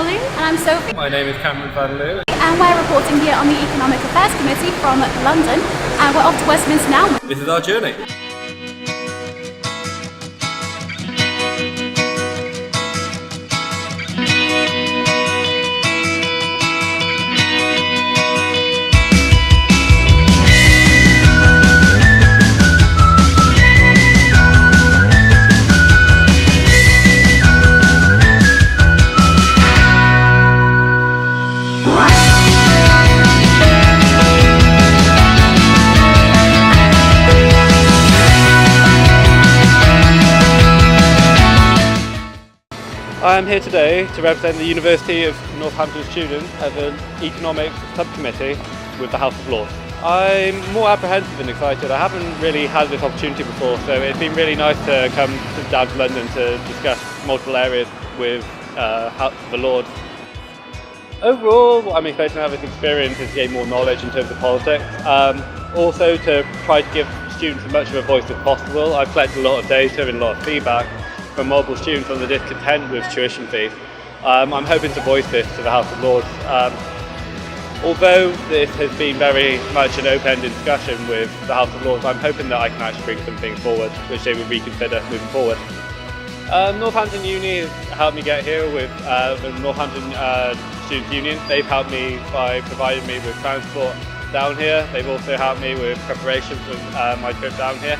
Pauline. And I'm Sophie. My name is Vanloo. And we're reporting here on the Economic Affairs Committee from London. And we're off to Westminster now. This is our journey. I am here today to represent the University of Northampton students as an economics subcommittee with the House of Lords. I'm more apprehensive than excited. I haven't really had this opportunity before, so it's been really nice to come down to London to discuss multiple areas with the Lords. Overall, what I'm expecting to have this experience is to gain more knowledge in terms of politics. Also to try to give students as much of a voice as possible. I've collected a lot of data and a lot of feedback from multiple students on the discontent with tuition fees. I'm hoping to voice this to the House of Lords. Although this has been very much an open-ended discussion with the House of Lords, I'm hoping that I can actually bring something forward which they will reconsider moving forward. Northampton Uni has helped me get here with the Northampton Students' Union. They've helped me by providing me with transport down here. They've also helped me with preparation for my trip down here.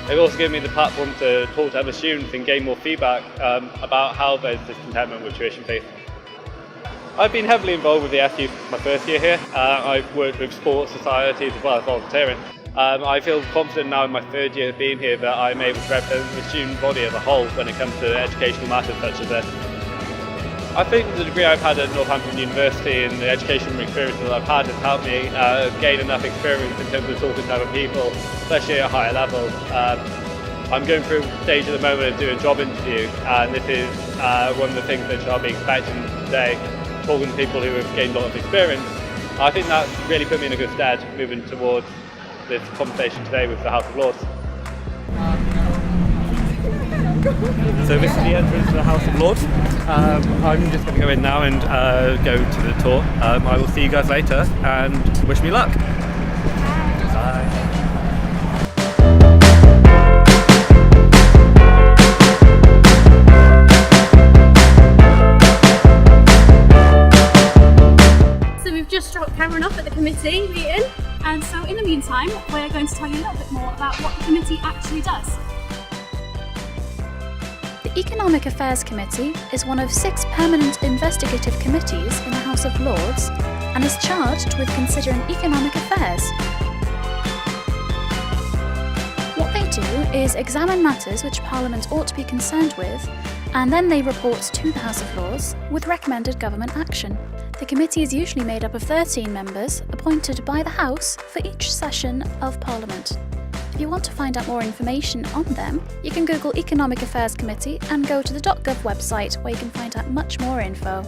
They've also given me the platform to talk to other students and gain more feedback about how there's discontentment with tuition fees. I've been heavily involved with the SU my first year here. I've worked with sports societies as well as volunteering. I feel confident now in my third year of being here that I'm able to represent the student body as a whole when it comes to educational matters such as this. I think the degree I've had at Northampton University and the educational experience that I've had has helped me gain enough experience in terms of talking to other people, especially at a higher level. I'm going through a stage at the moment of doing a job interview, and this is one of the things that I'll be expecting today, talking to people who have gained a lot of experience. I think that's really put me in a good stead moving towards this conversation today with the House of Lords. So this is the entrance to the House of Lords. I'm just going to go in now and go to the tour. I will see you guys later and wish me luck. Bye. So we've just dropped Cameron off at the committee meeting, and so in the meantime we're going to tell you a little bit more about what the committee actually does. The Economic Affairs Committee is one of 6 permanent investigative committees in the House of Lords and is charged with considering economic affairs. What they do is examine matters which Parliament ought to be concerned with, and then they report to the House of Lords with recommended government action. The committee is usually made up of 13 members appointed by the House for each session of Parliament. If you want to find out more information on them, you can Google Economic Affairs Committee and go to the .gov website where you can find out much more info.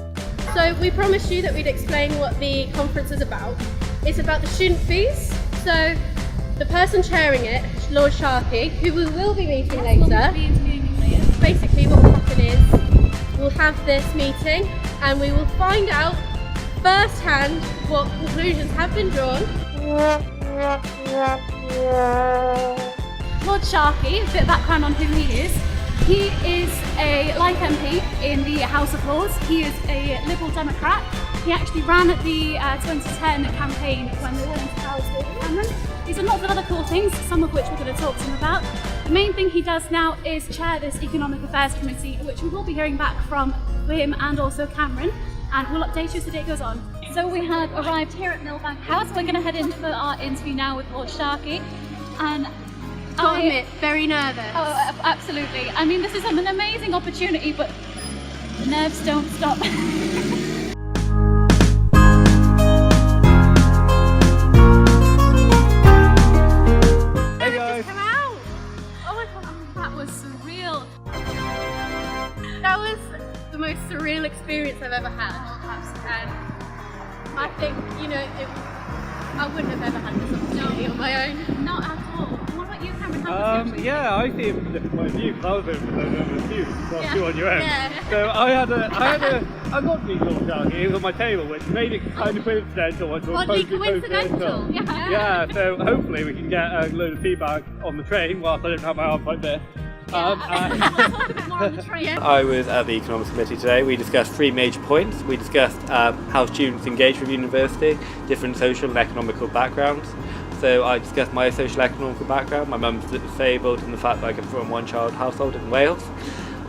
So we promised you that we'd explain what the conference is about. It's about the student fees. So the person chairing it, Lord Sharkey, who we will be meeting later, basically what will happen is we'll have this meeting and we will find out firsthand what conclusions have been drawn. Lord Sharkey, a bit of background on who he is. He is a Life MP in the House of Lords. He is a Liberal Democrat. He actually ran at the 2010 campaign when they went into power with Cameron. He's done lots of other cool things, some of which we're going to talk to him about. The main thing he does now is chair this Economic Affairs Committee, which we will be hearing back from him and also Cameron, and we'll update you as the day goes on. So we have arrived here at Millbank House. We're going to head in for our interview now with Lord Sharkey. And I'll admit, very nervous. Oh, absolutely. I mean, this is an amazing opportunity, but the nerves don't stop. Hey guys! Come out! Oh my god, that was surreal. That was the most surreal experience I've ever had. And I think, you know, I wouldn't have ever had this opportunity on my own. Not at all. What about you, Cameron? Yeah, I see it from a different point of view. 'Cause I was over the number two, whilst you were on your own. Yeah. So I got to meet Lord Sharkey. He was on my table, which made it kind of coincidental. Oddly coincidental. Yeah. Yeah. So hopefully we can get a load of feedback on the train whilst I don't have my arms like this. We'll talk a bit more on the train. I was at the Economics Committee today. We discussed three major points. We discussed how students engage with university, different social and economical backgrounds. So I discussed my social and economical background. My mum's disabled and the fact that I come from a one-child household in Wales.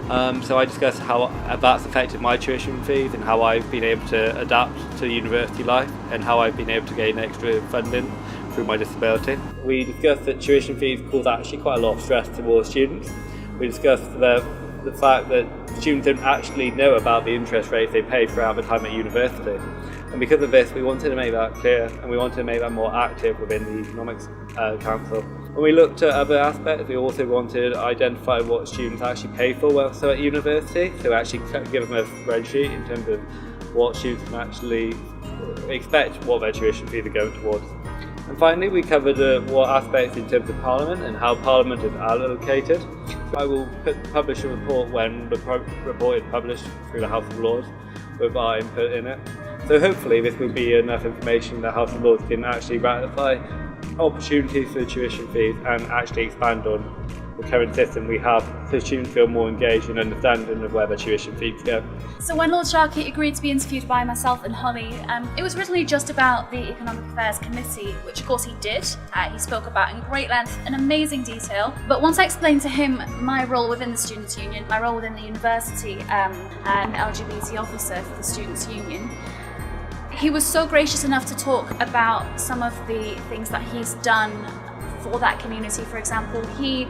So I discussed how that's affected my tuition fees and how I've been able to adapt to university life and how I've been able to gain extra funding through my disability. We discussed that tuition fees cause actually quite a lot of stress towards students. We discussed the fact that students don't actually know about the interest rates they pay throughout the time at university. And because of this, we wanted to make that clear and we wanted to make that more active within the Economics Council. When we looked at other aspects, we also wanted to identify what students actually pay for whilst they're at university, so actually give them a spreadsheet in terms of what students can actually expect what their tuition fees are going towards. And finally, we covered what aspects in terms of Parliament and how Parliament is allocated. I will publish a report when the report is published through the House of Lords with our input in it. So hopefully this will be enough information that House of Lords can actually ratify opportunities for tuition fees and actually expand on the current system we have so students feel more engaged and understanding of where their tuition fees go. So when Lord Sharkey agreed to be interviewed by myself and Holly, it was originally just about the Economic Affairs Committee, which of course he did. He spoke about in great length and amazing detail. But once I explained to him my role within the Students' Union, my role within the university, and LGBT officer for the Students' Union, he was so gracious enough to talk about some of the things that he's done for that community. For example, he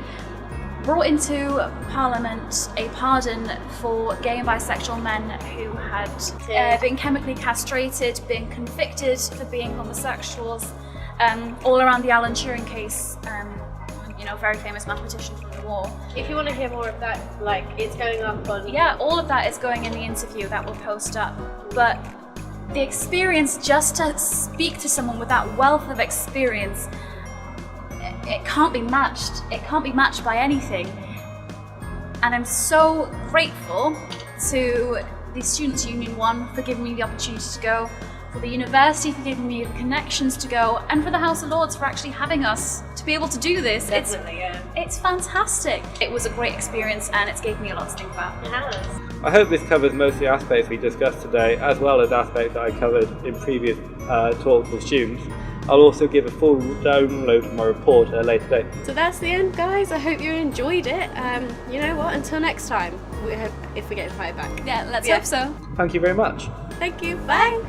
brought into Parliament a pardon for gay and bisexual men who had been chemically castrated, been convicted for being homosexuals, all around the Alan Turing case, very famous mathematician from the war. If you want to hear more of that, it's going up on... Yeah, all of that is going in the interview that we'll post up. But the experience, just to speak to someone with that wealth of experience, it can't be matched. It can't be matched by anything. And I'm so grateful to the Students' Union, one, for giving me the opportunity to go, for the university for giving me the connections to go, and for the House of Lords for actually having us to be able to do this. Definitely, it's fantastic. It was a great experience and it's gave me a lot to think about. It has. I hope this covers most of the aspects we discussed today, as well as aspects that I covered in previous talks with students. I'll also give a full download of my report at a later date. So that's the end, guys. I hope you enjoyed it. You know what? Until next time, we hope if we get invited back. Yeah, let's hope so. Thank you very much. Thank you. Bye.